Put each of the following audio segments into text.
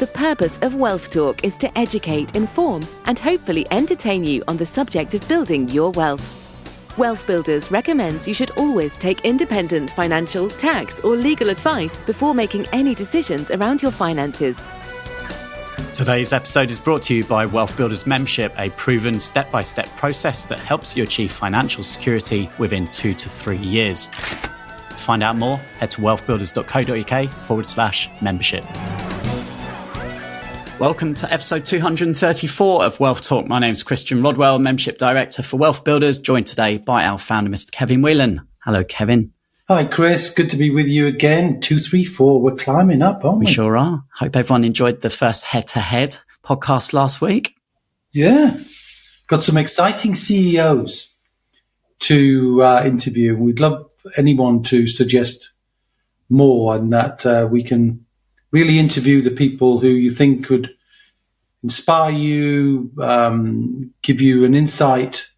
The purpose of Wealth Talk is to educate, inform, and hopefully entertain you on the subject of building your wealth. Wealth Builders recommends you should always take independent financial, tax, or legal advice before making any decisions around your finances. Today's episode is brought to you by Wealth Builders Membership, a proven step-by-step process that helps you achieve financial security within 2 to 3 years. To find out more, head to wealthbuilders.co.uk/membership. Welcome to episode 234 of Wealth Talk. My name is Christian Rodwell, Membership Director for Wealth Builders, joined today by our founder, Mr. Kevin Whelan. Hello, Kevin. Hi, Chris. Good to be with you again. 234. We're climbing up, aren't we? We sure are. Hope everyone enjoyed the first head-to-head podcast last week. Yeah. Got some exciting CEOs to interview. We'd love anyone to suggest more, and that we can really interview the people who you think could inspire you, give you an insight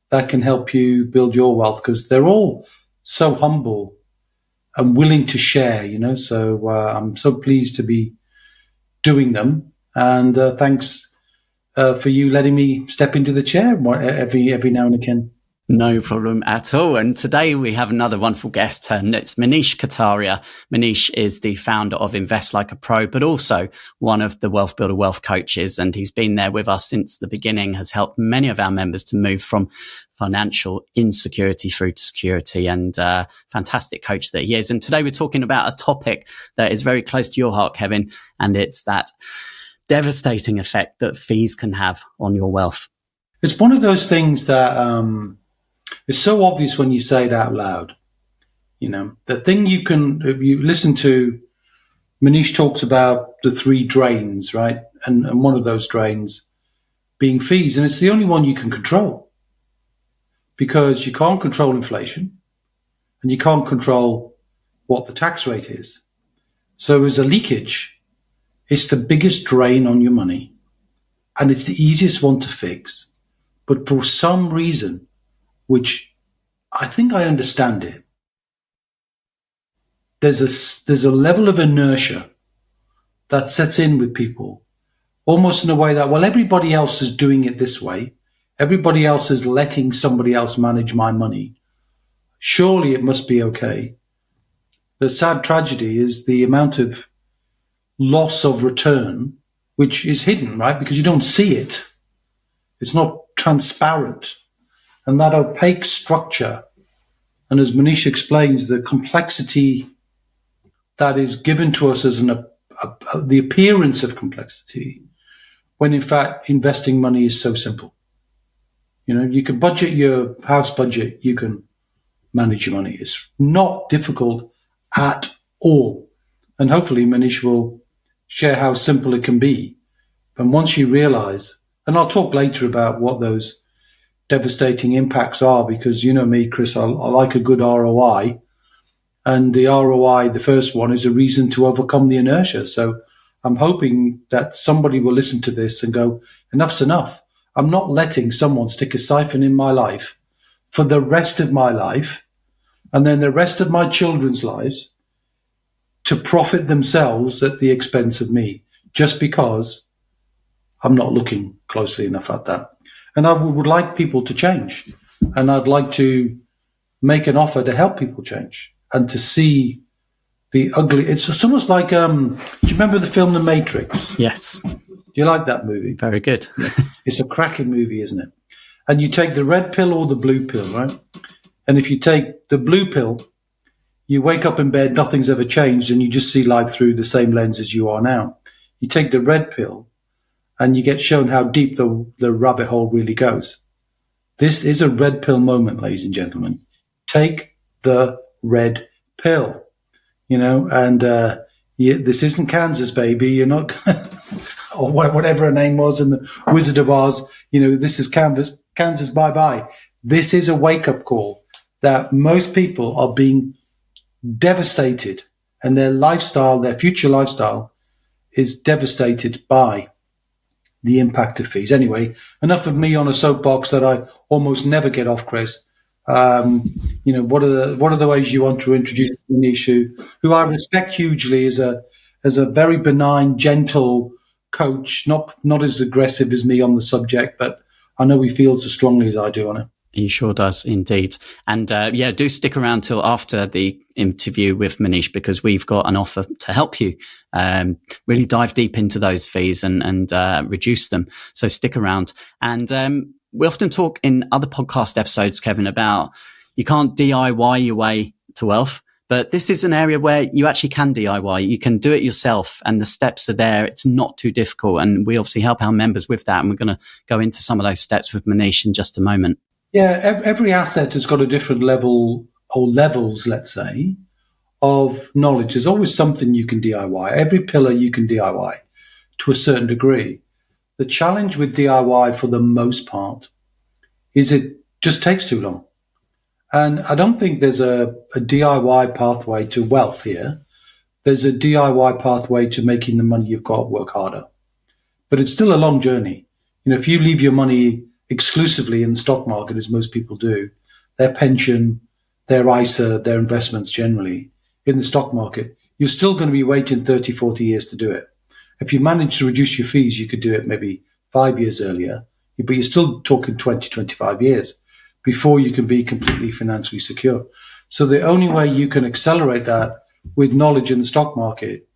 that can help you build your wealth, because they're all so humble and willing to share, So I'm so pleased to be doing them. And thanks for you letting me step into the chair every now and again. No problem at all. And today we have another wonderful guest. It's Manish Kataria. Manish is the founder of Invest Like a Pro, but also one of the Wealth Builder Wealth Coaches. And he's been there with us since the beginning, has helped many of our members to move from financial insecurity through to security, and fantastic coach that he is. And today we're talking about a topic that is very close to your heart, Kevin, and it's that devastating effect that fees can have on your wealth. It's one of those things that it's so obvious when you say it out loud. The thing if you listen to, Manish talks about the 3 drains, right? And one of those drains being fees. And it's the only one you can control, because you can't control inflation and you can't control what the tax rate is. So as a leakage, it's the biggest drain on your money, and it's the easiest one to fix. But for some reason, which I think I understand it, there's a level of inertia that sets in with people, almost in a way that, well, everybody else is doing it this way. Everybody else is letting somebody else manage my money. Surely it must be okay. The sad tragedy is the amount of loss of return, which is hidden, right? Because you don't see it. It's not transparent. And that opaque structure, and as Manish explains, the complexity that is given to us as the appearance of complexity, when in fact investing money is so simple. You can budget your house budget, you can manage your money. It's not difficult at all. And hopefully Manish will share how simple it can be. And once you realize, and I'll talk later about what those devastating impacts are, because you know me, Chris, I like a good ROI, and the ROI, the first one, is a reason to overcome the inertia. So I'm hoping that somebody will listen to this and go, enough's enough. I'm not letting someone stick a siphon in my life for the rest of my life and then the rest of my children's lives to profit themselves at the expense of me, just because I'm not looking closely enough at that. And I would like people to change. And I'd like to make an offer to help people change and to see the ugly. It's almost like, do you remember the film The Matrix? Yes. Do you like that movie? Very good. It's a cracking movie, isn't it? And you take the red pill or the blue pill, right? And if you take the blue pill, you wake up in bed, nothing's ever changed, and you just see life through the same lens as you are now. You take the red pill, and you get shown how deep the rabbit hole really goes. This is a red pill moment, ladies and gentlemen. Take the red pill, and this isn't Kansas, baby. You're not, or whatever her name was in the Wizard of Oz. This is Kansas, bye-bye. This is a wake-up call that most people are being devastated, and their lifestyle, their future lifestyle, is devastated by the impact of fees. Anyway, enough of me on a soapbox that I almost never get off, Chris. What are the ways you want to introduce Manish, who I respect hugely as a as a very benign, gentle coach, not as aggressive as me on the subject, but I know he feels as strongly as I do on it. He sure does indeed. And do stick around till after the interview with Manish, because we've got an offer to help you really dive deep into those fees and reduce them. So stick around. And we often talk in other podcast episodes, Kevin, about you can't DIY your way to wealth. But this is an area where you actually can DIY. You can do it yourself, and the steps are there. It's not too difficult. And we obviously help our members with that. And we're going to go into some of those steps with Manish in just a moment. Yeah, every asset has got a different level or levels, let's say, of knowledge. There's always something you can DIY. Every pillar you can DIY to a certain degree. The challenge with DIY for the most part is it just takes too long. And I don't think there's a DIY pathway to wealth here. There's a DIY pathway to making the money you've got work harder. But it's still a long journey. If you leave your money exclusively in the stock market, as most people do, their pension, their ISA, their investments generally in the stock market, you're still going to be waiting 30, 40 years to do it. If you manage to reduce your fees, you could do it maybe 5 years earlier, but you're still talking 20, 25 years before you can be completely financially secure. So the only way you can accelerate that with knowledge in the stock market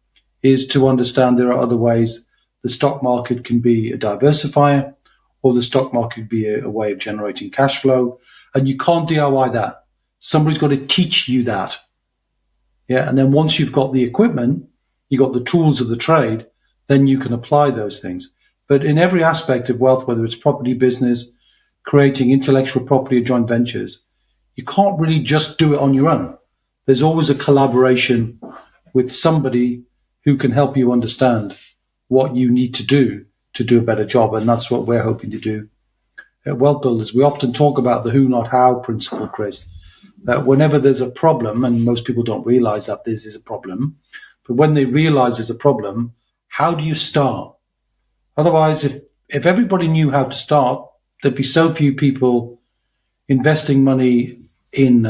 is to understand there are other ways the stock market can be a diversifier, or the stock market could be a way of generating cash flow. And you can't DIY that. Somebody's got to teach you that. Yeah. And then once you've got the equipment, you've got the tools of the trade, then you can apply those things. But in every aspect of wealth, whether it's property business, creating intellectual property or joint ventures, you can't really just do it on your own. There's always a collaboration with somebody who can help you understand what you need to do a better job. And that's what we're hoping to do at Wealth Builders. We often talk about the who, not how principle, Chris, that whenever there's a problem, and most people don't realize that this is a problem, but when they realize there's a problem, how do you start? Otherwise, if everybody knew how to start, there'd be so few people investing money in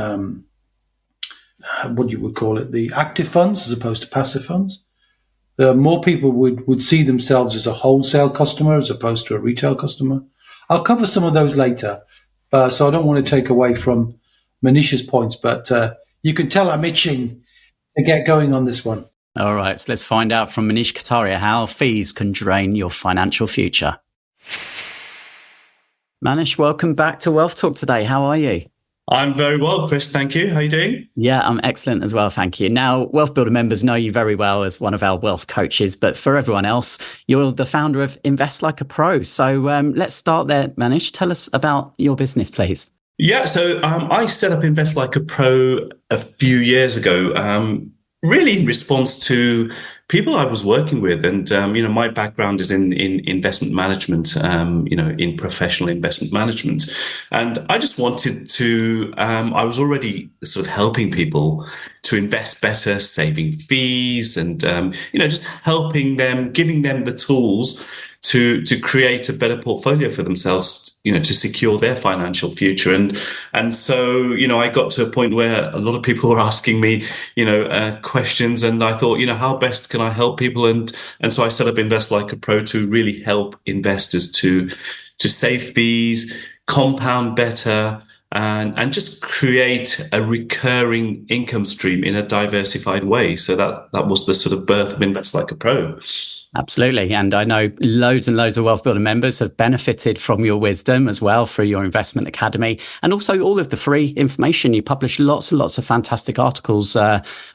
what you would call it, the active funds as opposed to passive funds. More people would see themselves as a wholesale customer as opposed to a retail customer. I'll cover some of those later, so I don't want to take away from Manish's points, but you can tell I'm itching to get going on this one. All right, so let's find out from Manish Kataria how fees can drain your financial future. Manish, welcome back to Wealth Talk today. How are you? I'm very well, Chris. Thank you. How are you doing? Yeah, I'm excellent as well. Thank you. Now, Wealth Builder members know you very well as one of our wealth coaches, but for everyone else, you're the founder of Invest Like a Pro. So let's start there, Manish. Tell us about your business, please. Yeah, so I set up Invest Like a Pro a few years ago, really in response to people I was working with. And, my background is in investment management, in professional investment management. And I just wanted to, I was already sort of helping people to invest better, saving fees and, just helping them, giving them the tools to create a better portfolio for themselves, to secure their financial future. And so, I got to a point where a lot of people were asking me, questions, and I thought, how best can I help people? And so I set up Invest Like a Pro to really help investors to save fees, compound better, and just create a recurring income stream in a diversified way. So that was the sort of birth of Invest Like a Pro. Absolutely. And I know loads and loads of Wealth Builder members have benefited from your wisdom as well through your investment academy, and also all of the free information. You publish lots and lots of fantastic articles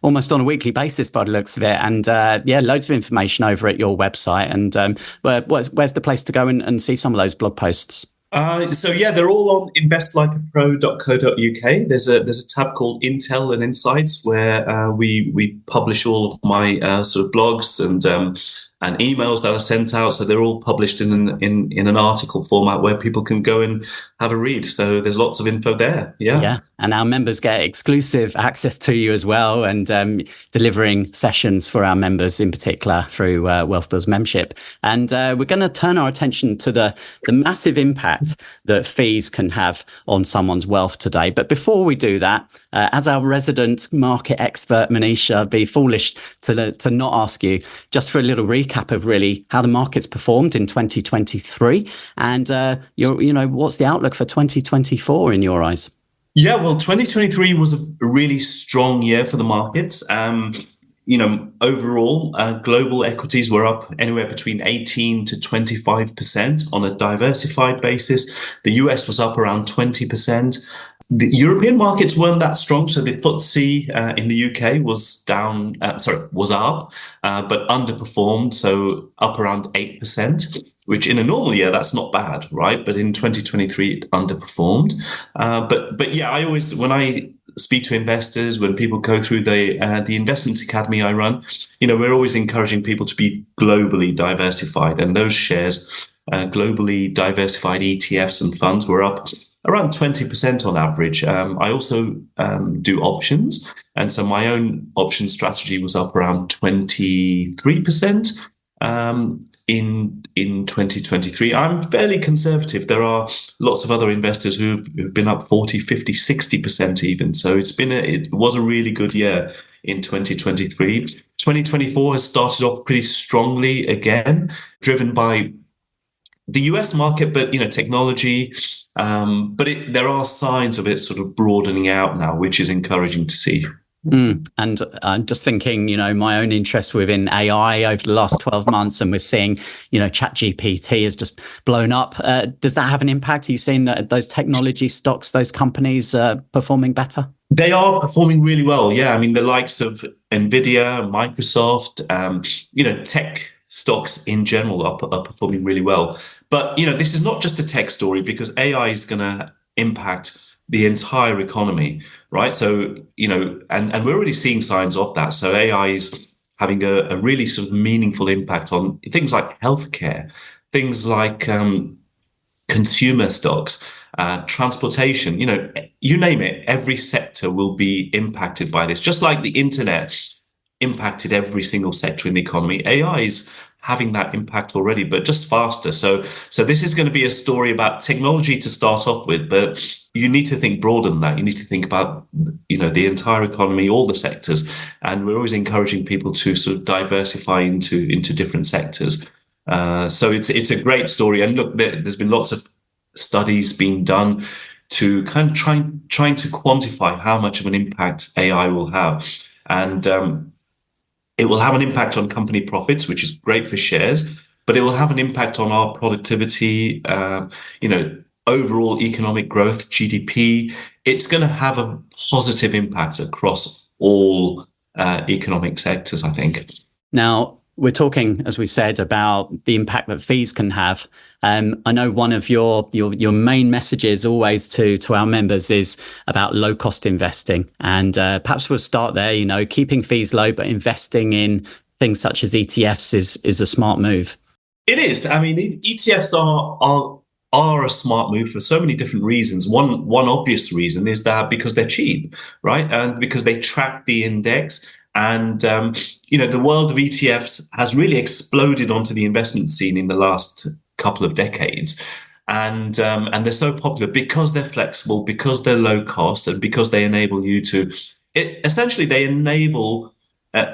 almost on a weekly basis by the looks of it. And loads of information over at your website. And where's the place to go and see some of those blog posts? They're all on investlikeapro.co.uk. There's a tab called Intel and Insights where we publish all of my sort of blogs and emails that are sent out. So they're all published in an article format where people can go and have a read. So there's lots of info there. Yeah. And our members get exclusive access to you as well, and delivering sessions for our members in particular through WealthBuilders membership. And we're going to turn our attention to the massive impact that fees can have on someone's wealth today. But before we do that, as our resident market expert, Manish, I'd be foolish to not ask you just for a little recap of really how the market's performed in 2023, and what's the outlook for 2024 in your eyes? Yeah, well, 2023 was a really strong year for the markets. Overall, global equities were up anywhere between 18 to 25% on a diversified basis. The US was up around 20%. The European markets weren't that strong, so the FTSE in the UK was up, but underperformed, so up around 8%, which in a normal year, that's not bad, right? But in 2023, it underperformed. But yeah, I always, when I speak to investors, when people go through the investments academy I run, we're always encouraging people to be globally diversified, and those shares, globally diversified ETFs and funds, were up around 20% on average. I also do options, and so my own option strategy was up around 23% in 2023. I'm fairly conservative. There are lots of other investors who've been up 40, 50, 60% even. So it was a really good year in 2023. 2024 has started off pretty strongly again, driven by the US market, but technology. But there are signs of it sort of broadening out now, which is encouraging to see. And I'm just thinking, my own interest within AI over the last 12 months, and we're seeing, ChatGPT has just blown up. Does that have an impact? Are you seeing that those technology stocks, those companies performing better? They are performing really well. Yeah. I mean, the likes of Nvidia, Microsoft, tech stocks in general are performing really well. But, this is not just a tech story, because AI is going to impact the entire economy, right? So, and we're already seeing signs of that. So AI is having a really sort of meaningful impact on things like healthcare, things like consumer stocks, transportation, you name it, every sector will be impacted by this. Just like the internet impacted every single sector in the economy, AI is having that impact already, but just faster. So this is going to be a story about technology to start off with, but you need to think broader than that. You need to think about, the entire economy, all the sectors. And we're always encouraging people to sort of diversify into different sectors. So it's a great story. And look, there's been lots of studies being done to kind of trying to quantify how much of an impact AI will have. And it will have an impact on company profits, which is great for shares, but it will have an impact on our productivity, overall economic growth, GDP. It's going to have a positive impact across all economic sectors, I think. Now, we're talking, as we said, about the impact that fees can have. I know one of your main messages always to our members is about low cost investing. And perhaps we'll start there, keeping fees low, but investing in things such as ETFs is a smart move. It is. I mean, ETFs are a smart move for so many different reasons. One obvious reason is that because they're cheap, right? And because they track the index. And, the world of ETFs has really exploded onto the investment scene in the last couple of decades. And they're so popular because they're flexible, because they're low cost, and because they enable you essentially they enable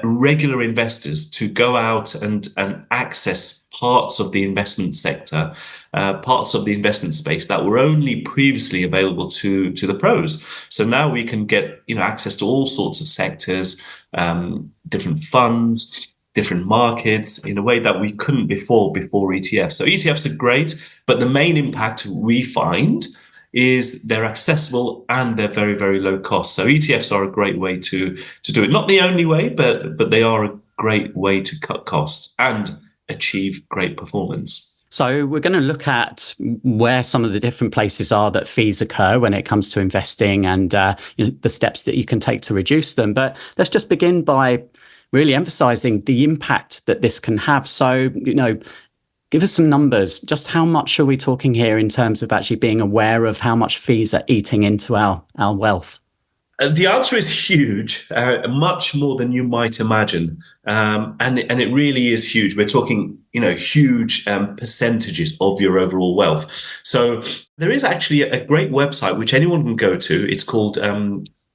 regular investors to go out and access parts of the investment sector, parts of the investment space that were only previously available to the pros. So now we can get access to all sorts of sectors, different funds, different markets in a way that we couldn't before ETFs. So ETFs are great, but the main impact we find is they're accessible and they're very, very low cost. So ETFs are a great way to do it. Not the only way, but they are a great way to cut costs and achieve great performance. So we're going to look at where some of the different places are that fees occur when it comes to investing, and the steps that you can take to reduce them. But let's just begin by really emphasizing the impact that this can have. So, give us some numbers. Just how much are we talking here in terms of actually being aware of how much fees are eating into our wealth? The answer is huge, much more than you might imagine, and it really is huge. We're talking, huge percentages of your overall wealth. So there is actually a great website which anyone can go to. It's called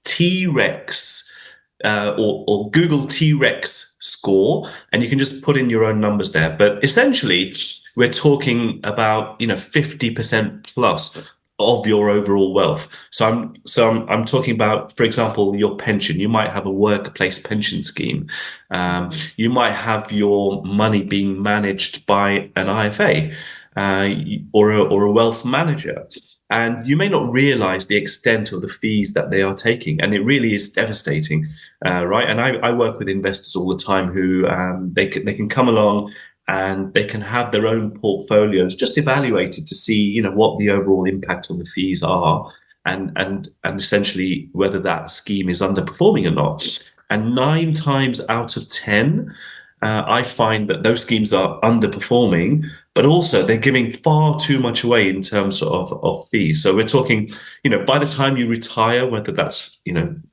T-Rex or Google T-Rex score, and you can just put in your own numbers there. But essentially, we're talking about 50% plus of your overall wealth. So I'm talking about, for example, your pension. You might have a workplace pension scheme. You might have your money being managed by an IFA or a wealth manager. And you may not realize the extent of the fees that they are taking. And it really is devastating, right? And I work with investors all the time who they can come along and they can have their own portfolios just evaluated to see, what the overall impact on the fees are, and essentially whether that scheme is underperforming or not. And 9 times out of 10, I find that those schemes are underperforming, but also they're giving far too much away in terms of fees. So we're talking, by the time you retire, whether that's,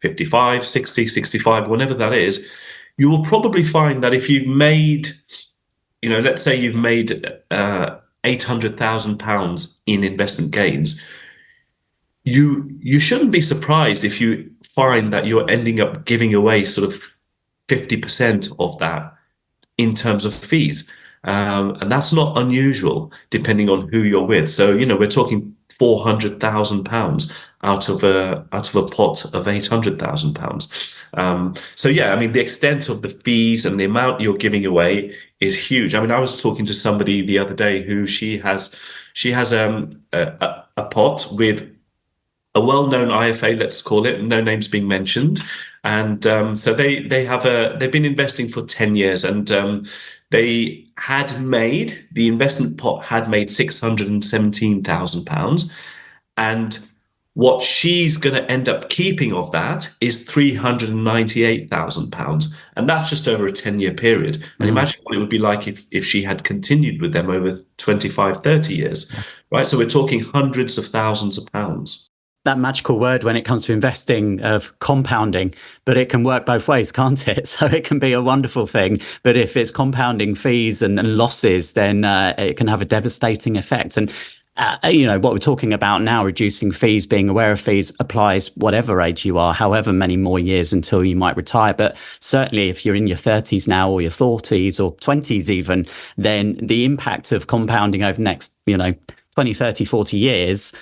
55, 60, 65, whenever that is, you will probably find that if you've made, let's say you've made £800,000 in investment gains, you shouldn't be surprised if you find that you're ending up giving away sort of 50% of that in terms of fees. And that's not unusual depending on who you're with. So, we're talking £400,000 out of a pot of £800,000. So yeah, I mean, the extent of the fees and the amount you're giving away is huge. I mean, I was talking to somebody the other day who she has a pot with a well-known IFA, let's call it, no names being mentioned. And so they've been investing for 10 years, and the investment pot had made £617,000. And what she's going to end up keeping of that is £398,000. And that's just over a 10-year period. And imagine what it would be like if she had continued with them over 25, 30 years, right? So we're talking hundreds of thousands of pounds. That magical word when it comes to investing of compounding, but it can work both ways, can't it? So it can be a wonderful thing, but if it's compounding fees and losses, then it can have a devastating effect. And what we're talking about now, reducing fees, being aware of fees, applies whatever age you are, however many more years until you might retire. But certainly if you're in your 30s now, or your 40s or 20s even, then the impact of compounding over the next, 20, 30, 40 years,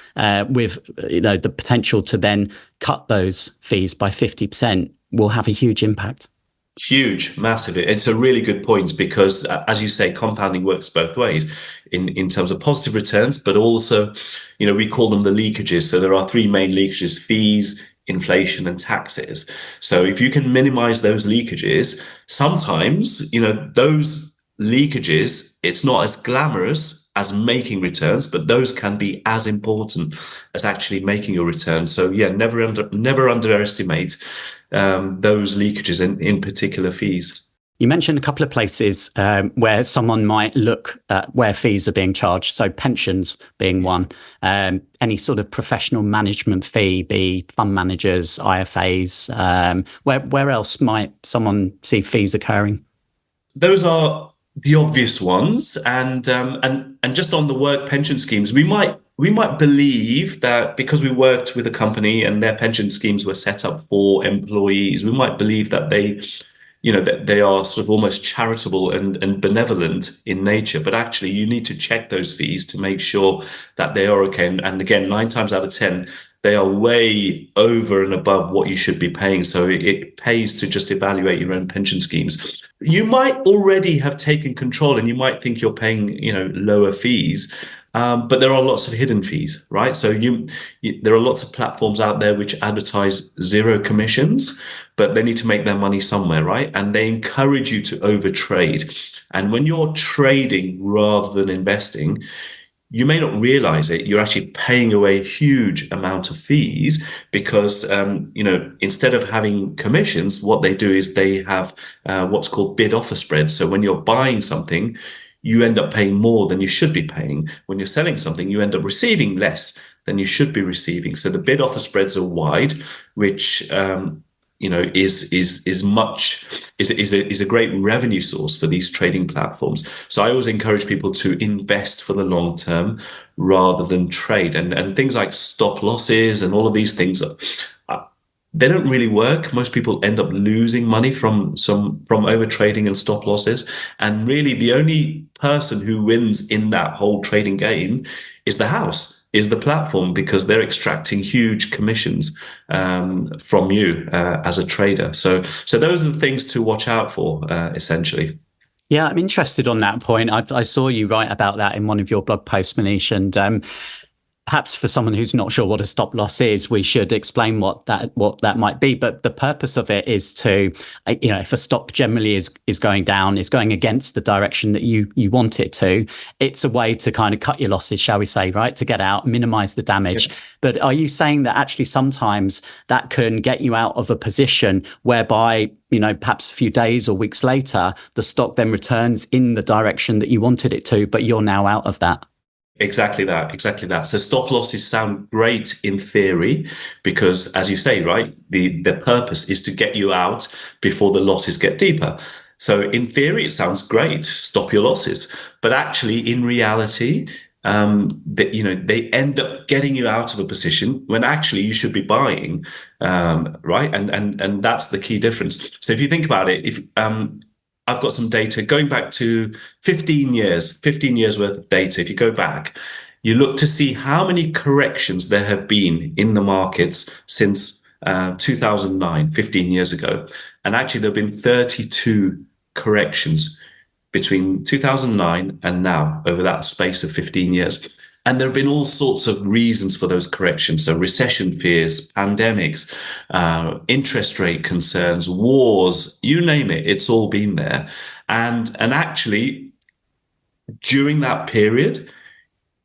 with the potential to then cut those fees by 50% will have a huge impact. Huge, massive. It's a really good point because, as you say, compounding works both ways in terms of positive returns, but also, we call them the leakages. So there are 3 main leakages: fees, inflation, and taxes. So if you can minimize those leakages, sometimes, those leakages, it's not as glamorous as making returns, but those can be as important as actually making a return. So yeah, never underestimate those leakages, in particular fees. You mentioned a couple of places where someone might look at where fees are being charged. So pensions being one, any sort of professional management fee, be fund managers, IFAs. Where else might someone see fees occurring? Those are the obvious ones, and just on the work pension schemes, we might believe that because we worked with a company and their pension schemes were set up for employees, we might believe that they are sort of almost charitable and benevolent in nature. But actually, you need to check those fees to make sure that they are okay. And again, 9 times out of 10, they are way over and above what you should be paying. So it pays to just evaluate your own pension schemes. You might already have taken control and you might think you're paying, lower fees. But there are lots of hidden fees, right? So there are lots of platforms out there which advertise 0 commissions, but they need to make their money somewhere, right? And they encourage you to overtrade. And when you're trading rather than investing, you may not realize it. You're actually paying away a huge amount of fees because, instead of having commissions, what they do is they have what's called bid offer spread. So when you're buying something, you end up paying more than you should be paying. When you're selling something, you end up receiving less than you should be receiving. So the bid offer spreads are wide, which is a great revenue source for these trading platforms. So I always encourage people to invest for the long term rather than trade. And things like stop losses and all of these things, they don't really work. Most people end up losing money from over trading and stop losses. And really the only person who wins in that whole trading game is the house, is the platform, because they're extracting huge commissions from you as a trader. So those are the things to watch out for, essentially. Yeah, I'm interested on that point. I saw you write about that in one of your blog posts, Manish, and perhaps for someone who's not sure what a stop loss is, we should explain what that might be. But the purpose of it is to, if a stock generally is going down, is going against the direction that you want it to, it's a way to kind of cut your losses, shall we say, right? To get out, minimize the damage. Yeah. But are you saying that actually sometimes that can get you out of a position whereby, perhaps a few days or weeks later, the stock then returns in the direction that you wanted it to, but you're now out of that? Exactly that. So stop losses sound great in theory, because as you say, right, the purpose is to get you out before the losses get deeper. So in theory, it sounds great, stop your losses. But actually, in reality, they end up getting you out of a position when actually you should be buying, right? And that's the key difference. So if you think about it, if I've got some data going back to 15 years worth of data. If you go back, you look to see how many corrections there have been in the markets since 2009, 15 years ago. And actually, there have been 32 corrections between 2009 and now over that space of 15 years. And there have been all sorts of reasons for those corrections. So recession fears, pandemics, interest rate concerns, wars, you name it, it's all been there. And actually, during that period,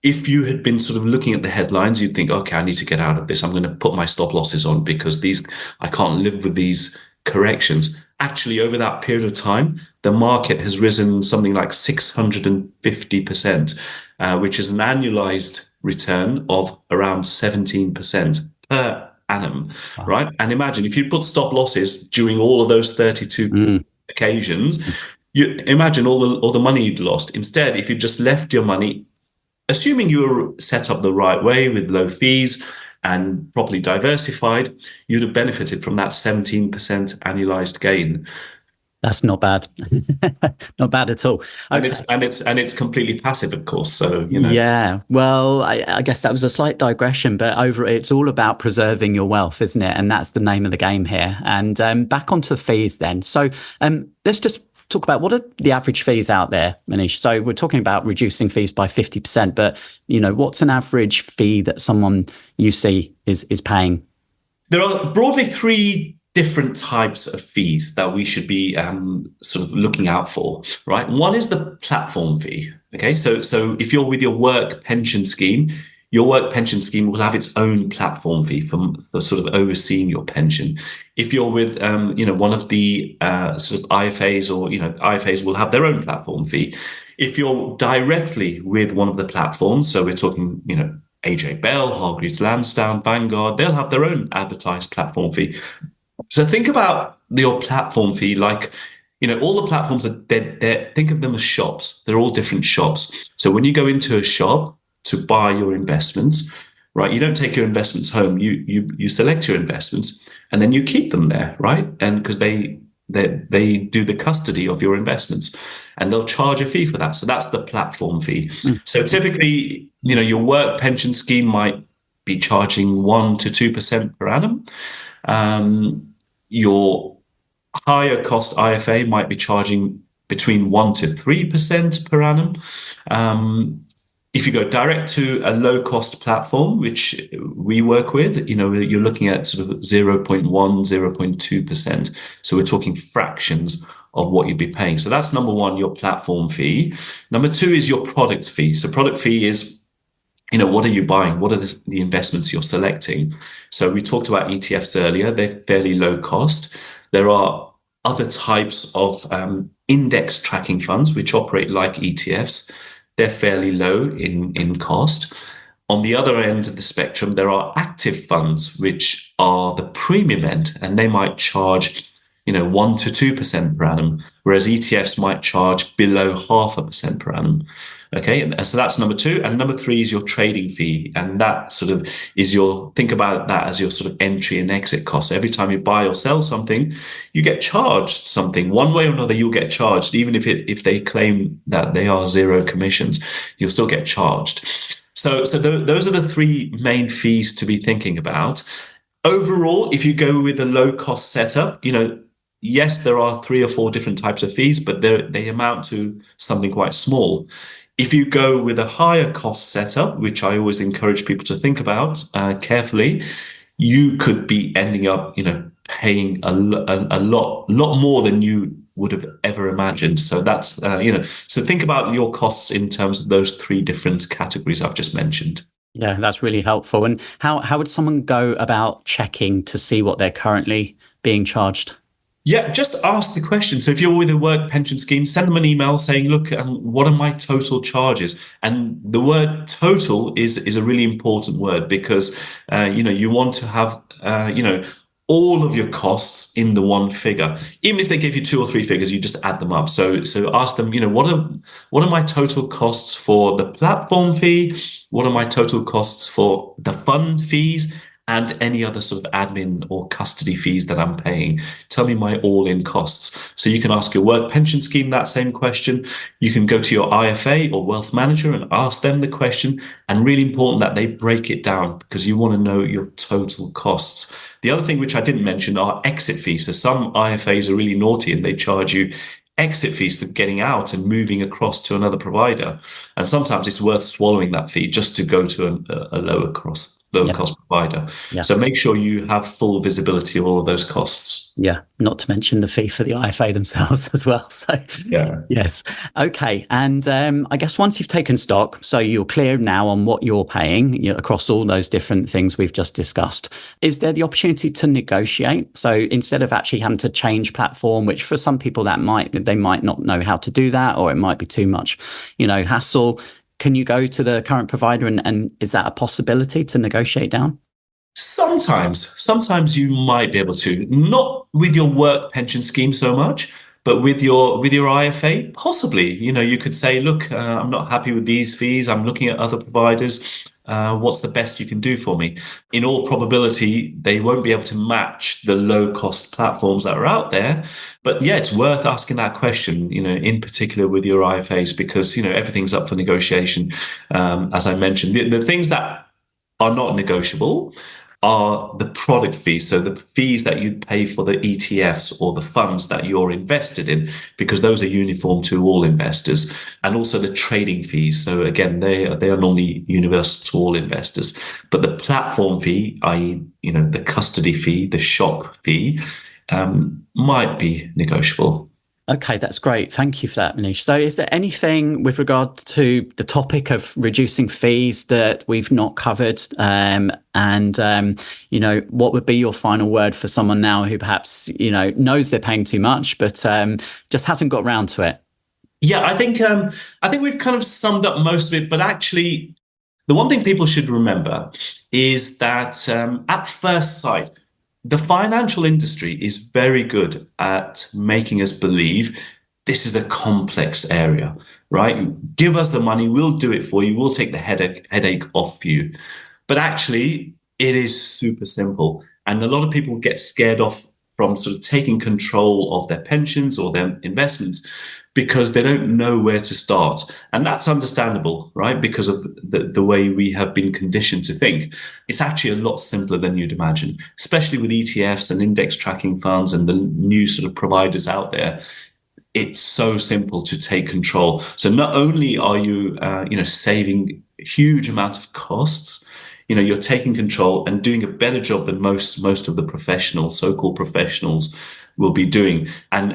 if you had been sort of looking at the headlines, you'd think, okay, I need to get out of this. I'm going to put my stop losses on because I can't live with these corrections. Actually, over that period of time, the market has risen something like 650%. Which is an annualized return of around 17% per annum, wow. Right? And imagine if you put stop losses during all of those 32 occasions, you imagine all the money you'd lost. Instead, if you just left your money, assuming you were set up the right way with low fees and properly diversified, you'd have benefited from that 17% annualized gain. That's not bad. Not bad at all. Okay. And it's completely passive, of course. So, Yeah. Well, I guess that was a slight digression, but it's all about preserving your wealth, isn't it? And that's the name of the game here. And back onto fees then. So let's just talk about what are the average fees out there, Manish. So we're talking about reducing fees by 50%, but what's an average fee that someone you see is paying? There are broadly three different types of fees that we should be sort of looking out for, right? One is the platform fee. Okay, so if you're with your work pension scheme will have its own platform fee for sort of overseeing your pension. If you're with one of the sort of IFAs, or IFAs will have their own platform fee. If you're directly with one of the platforms, so we're talking AJ Bell, Hargreaves Lansdown, Vanguard, they'll have their own advertised platform fee. So think about your platform fee like, all the platforms think of them as shops. They're all different shops. So when you go into a shop to buy your investments, right, you don't take your investments home. You select your investments and then you keep them there, right? And because they do the custody of your investments and they'll charge a fee for that. So that's the platform fee. So typically, your work pension scheme might be charging 1% to 2% per annum. Your higher cost IFA might be charging between 1% to 3% per annum. If you go direct to a low cost platform, which we work with, you're looking at sort of 0.1%, 0.2%. So we're talking fractions of what you'd be paying. So that's number one, your platform fee. Number two is your product fee. So product fee is, what are you buying? What are the investments you're selecting? So we talked about ETFs earlier. They're fairly low cost. There are other types of index tracking funds which operate like ETFs. They're fairly low in cost. On the other end of the spectrum, there are active funds, which are the premium end, and they might charge 1 to 2% per annum, whereas ETFs might charge below 0.5% per annum. Okay, and so that's number two. And number three is your trading fee. And that sort of is think about that as your sort of entry and exit cost. So every time you buy or sell something, you get charged something. One way or another, you'll get charged. Even if they claim that they are zero commissions, you'll still get charged. So those are the three main fees to be thinking about. Overall, if you go with a low cost setup, yes, there are 3 or 4 different types of fees, but they amount to something quite small. If you go with a higher cost setup, which I always encourage people to think about carefully, you could be ending up, paying a lot more than you would have ever imagined. So that's, so think about your costs in terms of those 3 different categories I've just mentioned. Yeah, that's really helpful. And how would someone go about checking to see what they're currently being charged? Yeah, just ask the question. So if you're with a work pension scheme, send them an email saying, look, what are my total charges? And the word total is a really important word because, you want to have, all of your costs in the one figure. Even if they give you 2 or 3 figures, you just add them up. So ask them, what are my total costs for the platform fee? What are my total costs for the fund fees? And any other sort of admin or custody fees that I'm paying. Tell me my all-in costs. So you can ask your work pension scheme that same question. You can go to your IFA or wealth manager and ask them the question. And really important that they break it down because you want to know your total costs. The other thing which I didn't mention are exit fees. So some IFAs are really naughty and they charge you exit fees for getting out and moving across to another provider. And sometimes it's worth swallowing that fee just to go to a lower cost provider. Yeah. So make sure you have full visibility of all of those costs. Yeah, not to mention the fee for the IFA themselves as well. So yeah. Yes. Okay. And I guess once you've taken stock, so you're clear now on what you're paying across all those different things we've just discussed, is there the opportunity to negotiate? So instead of actually having to change platform, which for some people they might not know how to do that, or it might be too much, hassle. Can you go to the current provider and is that a possibility to negotiate down? Sometimes you might be able to, not with your work pension scheme so much, but with your IFA, possibly. You could say, look, I'm not happy with these fees. I'm looking at other providers. What's the best you can do for me? In all probability, they won't be able to match the low cost platforms that are out there. But yeah, it's worth asking that question, in particular with your IFAs, because, everything's up for negotiation. As I mentioned, the things that are not negotiable are the product fees. So the fees that you'd pay for the ETFs or the funds that you're invested in, because those are uniform to all investors, and also the trading fees. So again, they are normally universal to all investors. But the platform fee, i.e., the custody fee, the shop fee, might be negotiable. Okay, that's great. Thank you for that, Manish. So is there anything with regard to the topic of reducing fees that we've not covered? What would be your final word for someone now who perhaps, knows they're paying too much, but just hasn't got around to it? Yeah, I think we've kind of summed up most of it, but actually the one thing people should remember is that at first sight, the financial industry is very good at making us believe this is a complex area, right? Give us the money, we'll do it for you, we'll take the headache off you. But actually, it is super simple. And a lot of people get scared off from sort of taking control of their pensions or their investments because they don't know where to start. And that's understandable, right? Because of the way we have been conditioned to think. It's actually a lot simpler than you'd imagine, especially with ETFs and index tracking funds and the new sort of providers out there. It's so simple to take control. So not only are you, saving a huge amount of costs, you're taking control and doing a better job than most of the professionals, so-called professionals, will be doing. And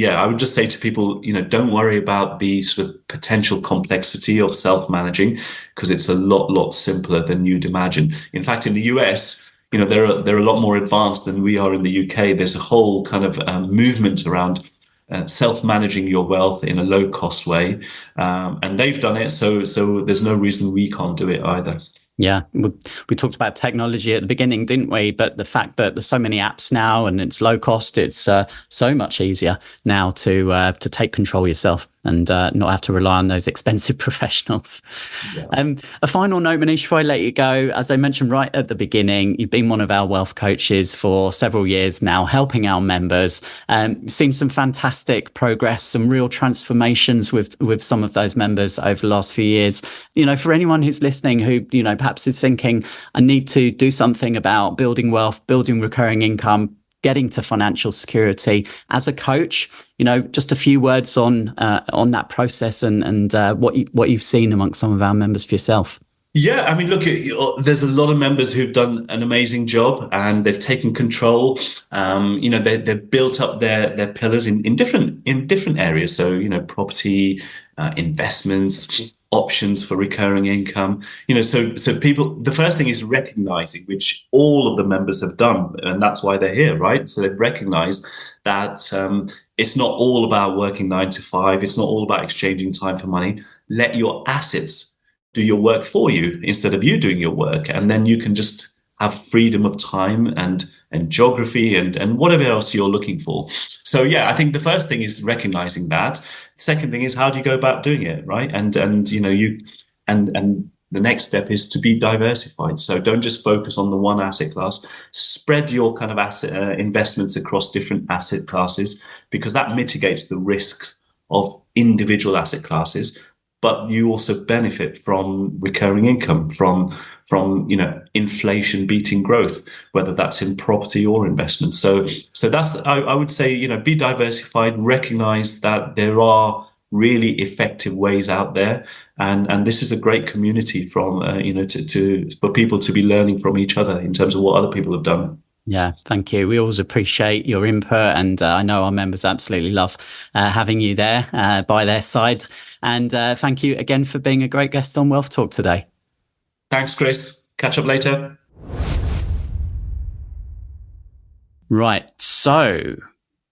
I would just say to people, don't worry about the sort of potential complexity of self-managing, because it's a lot simpler than you'd imagine. In fact, in the US, they're a lot more advanced than we are in the UK. There's a whole kind of movement around self-managing your wealth in a low-cost way, and they've done it. So there's no reason we can't do it either. Yeah, we talked about technology at the beginning, didn't we? But the fact that there's so many apps now and it's low cost, it's so much easier now to take control yourself and not have to rely on those expensive professionals. Yeah. A final note, Manish, before I let you go, as I mentioned right at the beginning, you've been one of our wealth coaches for several years now, helping our members. Seen some fantastic progress, some real transformations with some of those members over the last few years. You know, for anyone who's listening who, you know, perhaps is thinking, I need to do something about building wealth, building recurring income, getting to financial security as a coach, you know, just a few words on that process and what you've seen amongst some of our members for yourself. Yeah, I mean, look, there's a lot of members who've done an amazing job and they've taken control. You know, they've built up their pillars in different areas. So, you know, property, investments, options for recurring income. You know, so people, the first thing is recognizing, which all of the members have done, and that's why they're here, right? So they've recognized that it's not all about working 9 to 5. It's not all about exchanging time for money. Let your assets do your work for you instead of you doing your work, and then you can just have freedom of time and geography and whatever else you're looking for. So yeah, I think the first thing is recognizing that. Second thing is, how do you go about doing it, right? And you know, and the next step is to be diversified. So don't just focus on the one asset class. Spread your kind of asset investments across different asset classes, because that mitigates the risks of individual asset classes. But you also benefit from recurring income, from you know, inflation beating growth, whether that's in property or investment. So that's, I would say, you know, be diversified, recognize that there are really effective ways out there, and this is a great community from you know, for people to be learning from each other in terms of what other people have done. Yeah, thank you. We always appreciate your input, and I know our members absolutely love having you there by their side. And thank you again for being a great guest on Wealth Talk today. Thanks, Chris. Catch up later. Right. So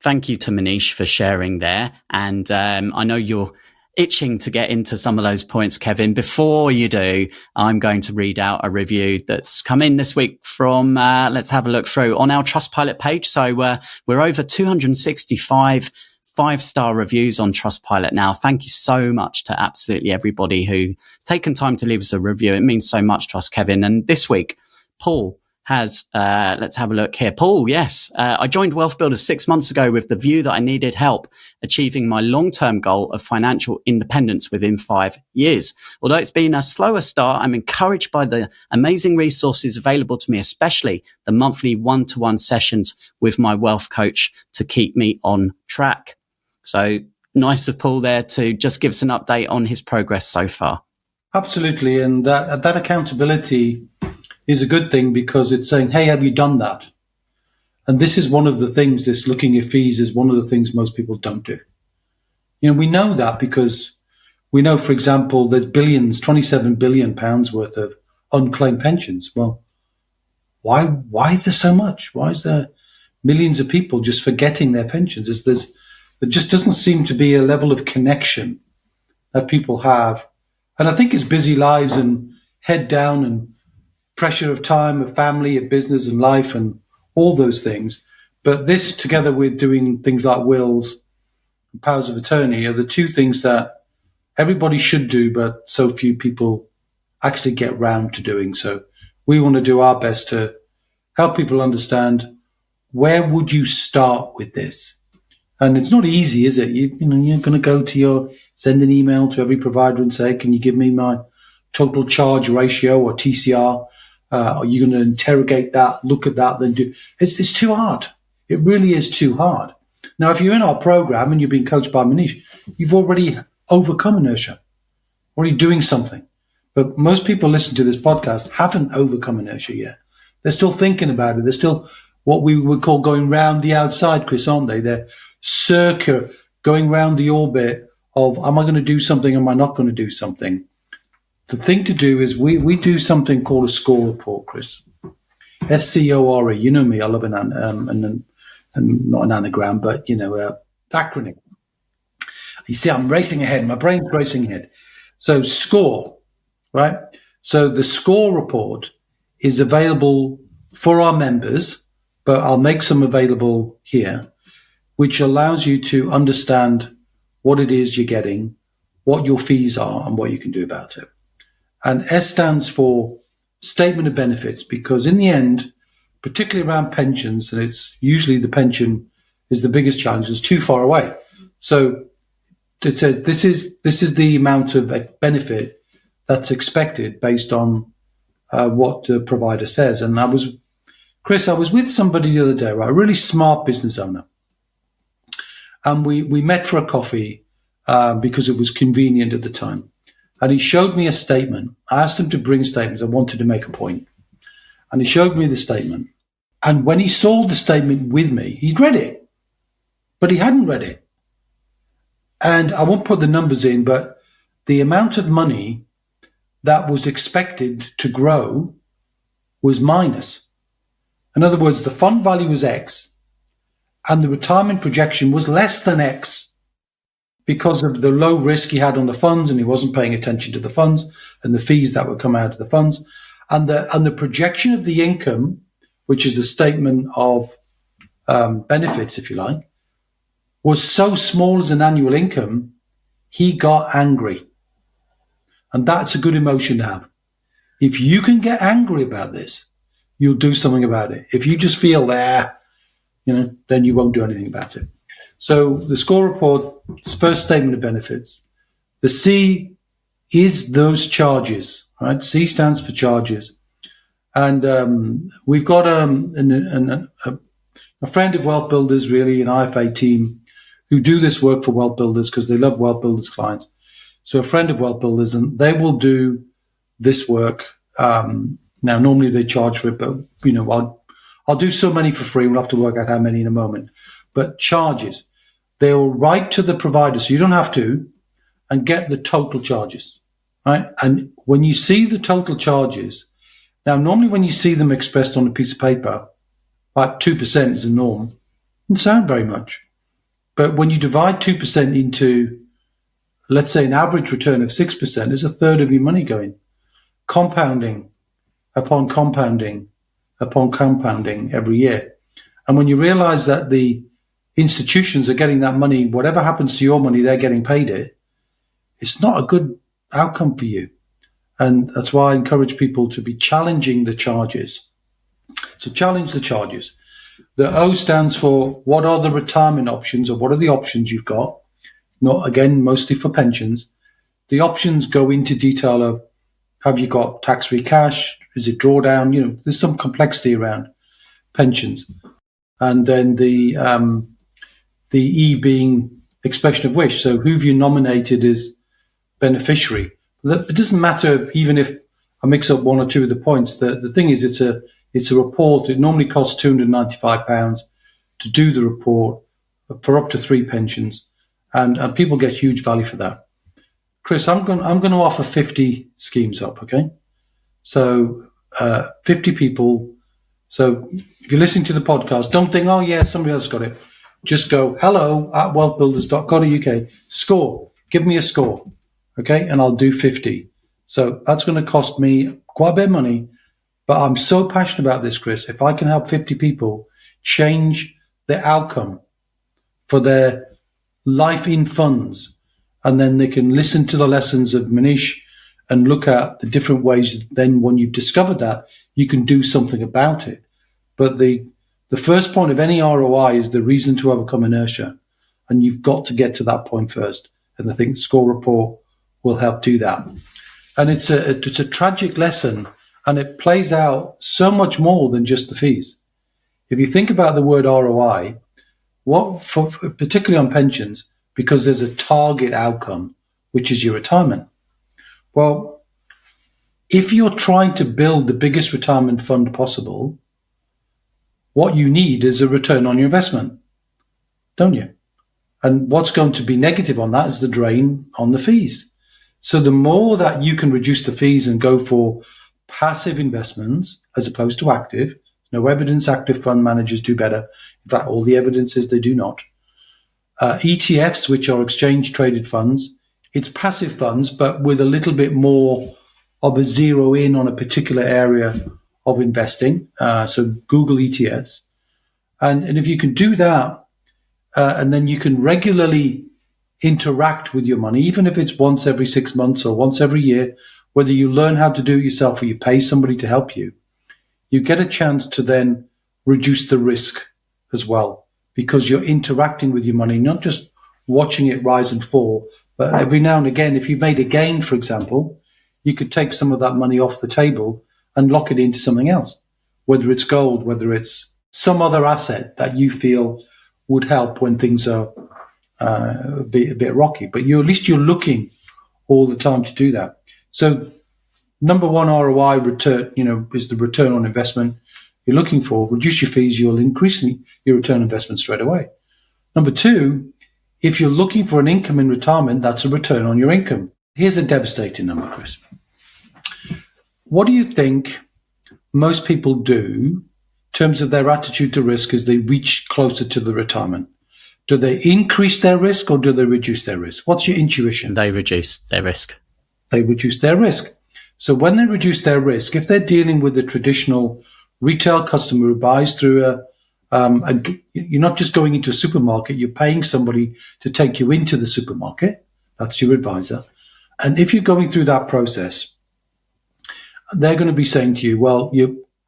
thank you to Manish for sharing there. And I know you're itching to get into some of those points, Kevin. Before you do, I'm going to read out a review that's come in this week from, let's have a look through on our Trustpilot page. So we're over 265 5-star reviews on Trustpilot now. Thank you so much to absolutely everybody who's taken time to leave us a review. It means so much to us, Kevin. And this week, Paul has, let's have a look here. Paul, yes. I joined Wealth Builders 6 months ago with the view that I needed help achieving my long-term goal of financial independence within 5 years. Although it's been a slower start, I'm encouraged by the amazing resources available to me, especially the monthly one-to-one sessions with my wealth coach to keep me on track. So nice of Paul there to just give us an update on his progress so far. Absolutely. And that accountability is a good thing, because it's saying, hey, have you done that? And this is one of the things, this looking at fees is one of the things most people don't do. You know, we know that because we know, for example, there's billions, 27 billion pounds worth of unclaimed pensions. Well, why is there so much? Why is there millions of people just forgetting their pensions? There just doesn't seem to be a level of connection that people have. And I think it's busy lives and head down and pressure of time, of family, of business and life and all those things. But this, together with doing things like wills and powers of attorney, are the two things that everybody should do, but so few people actually get round to doing. So we want to do our best to help people understand, where would you start with this? And it's not easy, is it? You're going to go to send an email to every provider and say, can you give me my total charge ratio or TCR? Are you going to interrogate that, look at that, then do? It's too hard. It really is too hard. Now, if you're in our program and you're being coached by Manish, you've already overcome inertia, already doing something. But most people listening to this podcast haven't overcome inertia yet. They're still thinking about it. They're still what we would call going round the outside, Chris, aren't they? They're circular, going round the orbit of, am I going to do something? Am I not going to do something? The thing to do is we do something called a score report, Chris. SCORE. You know me. I love and not an anagram, but acronym. You see, I'm racing ahead. My brain's racing ahead. So SCORE, right? So the score report is available for our members, but I'll make some available here, which allows you to understand what it is you're getting, what your fees are, and what you can do about it. And S stands for Statement of Benefits, because in the end, particularly around pensions, and it's usually the pension is the biggest challenge, it's too far away. So it says this is the amount of benefit that's expected based on what the provider says. And I was with somebody the other day, right, a really smart business owner. And we met for a coffee because it was convenient at the time. And he showed me a statement. I asked him to bring statements. I wanted to make a point. And he showed me the statement. And when he saw the statement with me, he'd read it, but he hadn't read it. And I won't put the numbers in, but the amount of money that was expected to grow was minus. In other words, the fund value was X and the retirement projection was less than X because of the low risk he had on the funds, and he wasn't paying attention to the funds and the fees that would come out of the funds. And the projection of the income, which is the statement of benefits, if you like, was so small as an annual income, he got angry. And that's a good emotion to have. If you can get angry about this, you'll do something about it. If you just feel there, then you won't do anything about it. So the score report, first statement of benefits. The C is those charges, right? C stands for charges. And we've got a friend of Wealth Builders, really, an IFA team, who do this work for Wealth Builders because they love Wealth Builders clients. So a friend of Wealth Builders, and they will do this work. Now, normally they charge for it, but I'll do so many for free. We'll have to work out how many in a moment. But charges, they will write to the provider, so you don't have to, and get the total charges, right? And when you see the total charges, now normally when you see them expressed on a piece of paper, about 2% is a norm. It doesn't sound very much. But when you divide 2% into, let's say, an average return of 6%, there's a third of your money going. Compounding upon compounding upon compounding every year. And when you realize that the institutions are getting that money, whatever happens to your money, they're getting paid it, it's not a good outcome for you. And that's why I encourage people to be challenging the charges. So challenge the charges. The O stands for what are the retirement options, or what are the options you've got? Not, again, mostly for pensions. The options go into detail of, have you got tax-free cash? Is it drawdown? There's some complexity around pensions. And then the E being expression of wish. So who have you nominated as beneficiary? It doesn't matter even if I mix up one or two of the points. The thing is, it's a report. It normally costs £295 to do the report for up to 3 pensions, and people get huge value for that. Chris, I'm going to offer 50 schemes up, okay? So 50 people. So if you're listening to the podcast, don't think, oh yeah, somebody else got it. Just go hello@wealthbuilders.co.uk. Score. Give me a score, okay? And I'll do 50. So that's going to cost me quite a bit of money. But I'm so passionate about this, Chris. If I can help 50 people change the outcome for their life in funds, and then they can listen to the lessons of Manish and look at the different ways, then when you've discovered that, you can do something about it. But the first point of any ROI is the reason to overcome inertia. And you've got to get to that point first. And I think the score report will help do that. And it's a tragic lesson. And it plays out so much more than just the fees. If you think about the word ROI, particularly on pensions, because there's a target outcome, which is your retirement. Well, if you're trying to build the biggest retirement fund possible, what you need is a return on your investment, don't you? And what's going to be negative on that is the drain on the fees. So the more that you can reduce the fees and go for passive investments as opposed to active, no evidence active fund managers do better. In fact, all the evidence is they do not. ETFs, which are exchange traded funds, it's passive funds, but with a little bit more of a zero in on a particular area of investing. So Google ETFs. And if you can do that, and then you can regularly interact with your money, even if it's once every 6 months or once every year, whether you learn how to do it yourself or you pay somebody to help you, you get a chance to then reduce the risk as well, because you're interacting with your money, not just watching it rise and fall, but every now and again, if you've made a gain, for example, you could take some of that money off the table and lock it into something else, whether it's gold, whether it's some other asset that you feel would help when things are a bit rocky. But at least you're looking all the time to do that. So number one ROI return, is the return on investment you're looking for. Reduce your fees, you'll increase your return on investment straight away. Number two, if you're looking for an income in retirement, that's a return on your income. Here's a devastating number, Chris. What do you think most people do in terms of their attitude to risk as they reach closer to the retirement? Do they increase their risk or do they reduce their risk? What's your intuition? They reduce their risk. They reduce their risk. So when they reduce their risk, if they're dealing with a traditional retail customer who buys through you're not just going into a supermarket, you're paying somebody to take you into the supermarket. That's your advisor. And if you're going through that process, they're going to be saying to you, well,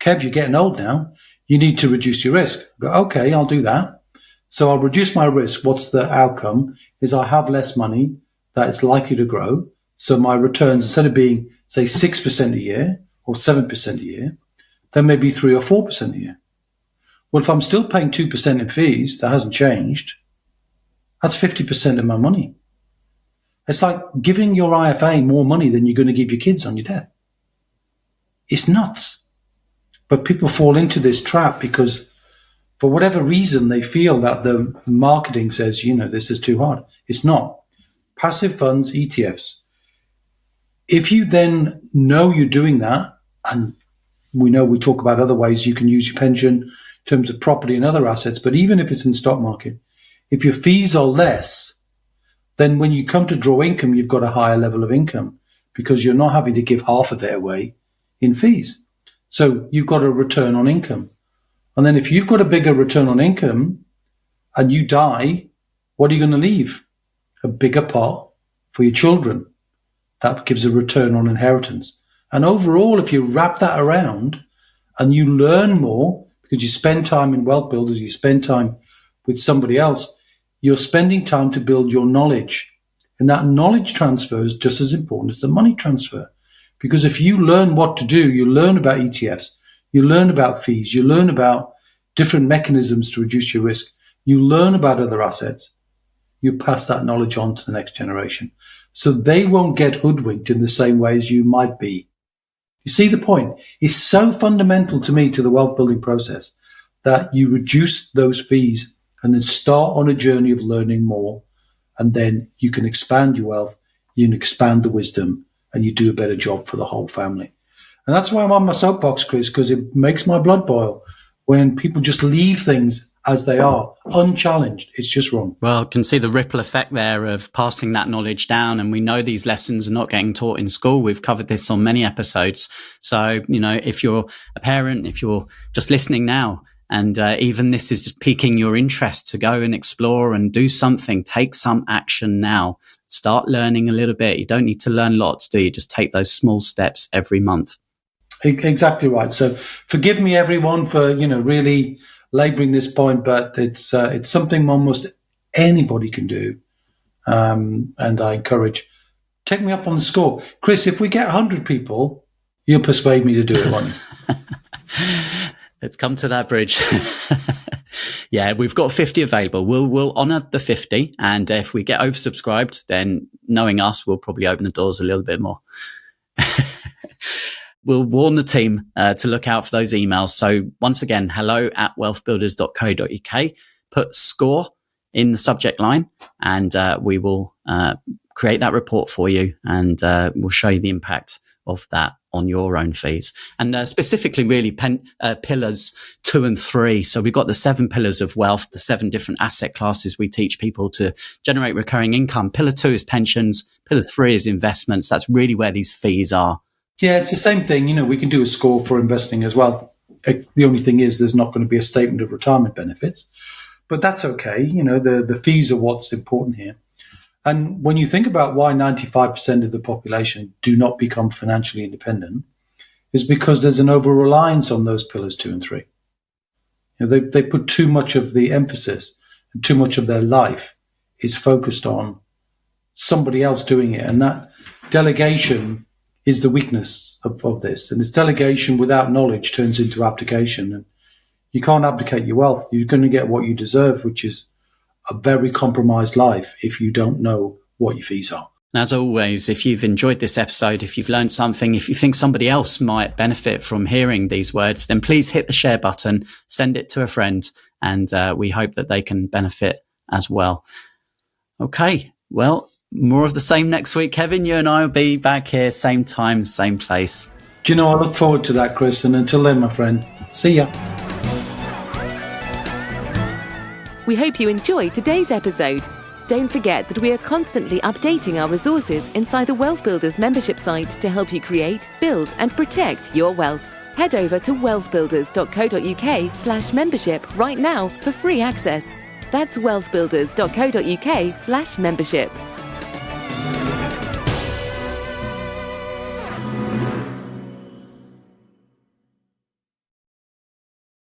Kev, you're getting old now. You need to reduce your risk. But okay, I'll do that. So I'll reduce my risk. What's the outcome? Is I have less money that is likely to grow. So my returns, instead of being, say, 6% a year or 7% a year, then maybe 3 or 4% a year. Well, if I'm still paying 2% in fees, that hasn't changed. That's 50% of my money. It's like giving your IFA more money than you're going to give your kids on your death. It's nuts. But people fall into this trap because for whatever reason, they feel that the marketing says, this is too hard. It's not. Passive funds, ETFs. If you then know you're doing that, and we know we talk about other ways you can use your pension in terms of property and other assets, but even if it's in the stock market, if your fees are less, then when you come to draw income, you've got a higher level of income because you're not having to give half of it away in fees. So you've got a return on income. And then if you've got a bigger return on income and you die, what are you going to leave? A bigger pot for your children. That gives a return on inheritance. And overall, if you wrap that around and you learn more because you spend time in Wealth Builders, you spend time with somebody else, you're spending time to build your knowledge. And that knowledge transfer is just as important as the money transfer. Because if you learn what to do, you learn about ETFs, you learn about fees, you learn about different mechanisms to reduce your risk, you learn about other assets, you pass that knowledge on to the next generation. So they won't get hoodwinked in the same way as you might be. You see the point? It's so fundamental to me to the wealth building process that you reduce those fees and then start on a journey of learning more. And then you can expand your wealth, you can expand the wisdom, and you do a better job for the whole family. And that's why I'm on my soapbox, Chris, because it makes my blood boil when people just leave things as they are, unchallenged. It's just wrong. Well, I can see the ripple effect there of passing that knowledge down. And we know these lessons are not getting taught in school. We've covered this on many episodes. So, if you're a parent, if you're just listening now, and even this is just piquing your interest to go and explore and do something, take some action now. Start learning a little bit. You don't need to learn lots, do you? Just take those small steps every month. Exactly right. So forgive me, everyone, for, really labouring this point, but it's something almost anybody can do. And I encourage, take me up on the score. Chris, if we get 100 people, you'll persuade me to do it, won't you? Let's come to that bridge. Yeah, we've got 50 available. We'll honour the 50. And if we get oversubscribed, then knowing us, we'll probably open the doors a little bit more. We'll warn the team to look out for those emails. So once again, hello@wealthbuilders.co.uk. Put score in the subject line and we will create that report for you and we'll show you the impact of that on your own fees. And specifically really pillars 2 and 3. So we've got the 7 pillars of wealth, the 7 different asset classes we teach people to generate recurring income. Pillar 2 is pensions. Pillar 3 is investments. That's really where these fees are Yeah, it's the same thing. We can do a score for investing as well. The only thing is there's not going to be a statement of retirement benefits, but that's okay. The fees are what's important here. And when you think about why 95% of the population do not become financially independent, is because there's an over-reliance on those pillars 2 and 3. They put too much of the emphasis and too much of their life is focused on somebody else doing it. And that delegation is the weakness of this. And this delegation without knowledge turns into abdication. And you can't abdicate your wealth. You're going to get what you deserve, which is a very compromised life if you don't know what your fees are. As always, if you've enjoyed this episode, if you've learned something, if you think somebody else might benefit from hearing these words, then please hit the share button, send it to a friend, and we hope that they can benefit as well. Okay, well, more of the same next week. Kevin, you and I will be back here, same time, same place. Do you know, I look forward to that, Chris. And until then, my friend, see ya. We hope you enjoyed today's episode. Don't forget that we are constantly updating our resources inside the Wealth Builders membership site to help you create, build and protect your wealth. Head over to wealthbuilders.co.uk/membership right now for free access. That's wealthbuilders.co.uk/membership.